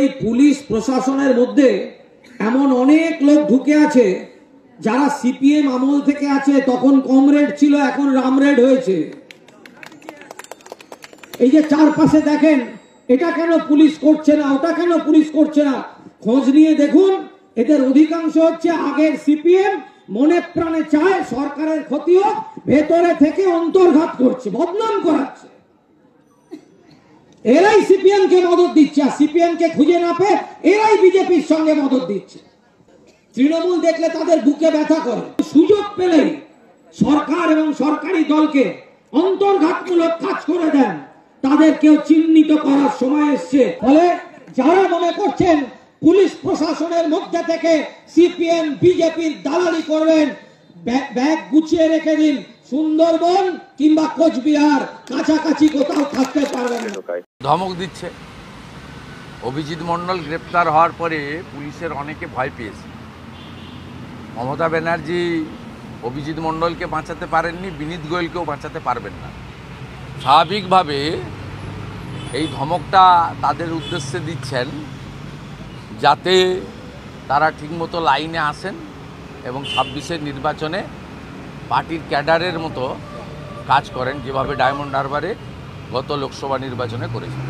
এই পুলিশ প্রশাসনের মধ্যে এমন অনেক লোক ঢুকে আছে যারা সিপিএম আমল থেকে আছে, তখন কমরেড ছিল, এখন রামরেড হয়েছে। এই যে চারপাশে দেখেন, এটা কেন পুলিশ করছে না, ওটা কেন পুলিশ করছে না, খোঁজ নিয়ে দেখুন। এদের অধিকাংশ হচ্ছে আগের সিপিএম, মনে প্রাণে চায় সরকারের ক্ষতি হোক, ভেতরে থেকে অন্তর্ঘাত করছে, বদনাম করাচ্ছে। এরাই সিপিএম কে মদত দিচ্ছে, আর সিপিএম কে খুঁজে না পেয়ে এরাই বিজেপির সঙ্গে মদত দিচ্ছে। তৃণমূল দেখলে তাদের বুকে ব্যথা করে। সুযোগ পেলেই সরকার এবং সরকারি দলকে অন্তর্ঘাতমূলক কাজ করে দেন, তাদেরকেও চিহ্নিত করার সময় এসছে। ফলে যারা মনে করছেন পুলিশ প্রশাসনের মধ্যে থেকে সিপিএম বিজেপির দালালি করবেন, ব্যাগ গুছিয়ে রেখে দিন। সুন্দরবন কিংবা কোচবিহার কাছাকাছি কোথাও থাকতে পারবেন না। ধমক দিচ্ছে। অভিজিৎ মণ্ডল গ্রেপ্তার হওয়ার পরে পুলিশের অনেকে ভয় পেয়েছে। মমতা ব্যানার্জি অভিজিৎ মণ্ডলকে বাঁচাতে পারেননি, বিনীত গোয়েলকেও বাঁচাতে পারবেন না। স্বাভাবিকভাবে এই ধমকটা তাদের উদ্দেশ্যে দিচ্ছেন, যাতে তারা ঠিকমতো লাইনে আসেন এবং 26-এর নির্বাচনে পার্টির ক্যাডারের মতো কাজ করেন, যেভাবে ডায়মন্ড হারবারে গত লোকসভা নির্বাচনে করেছেন।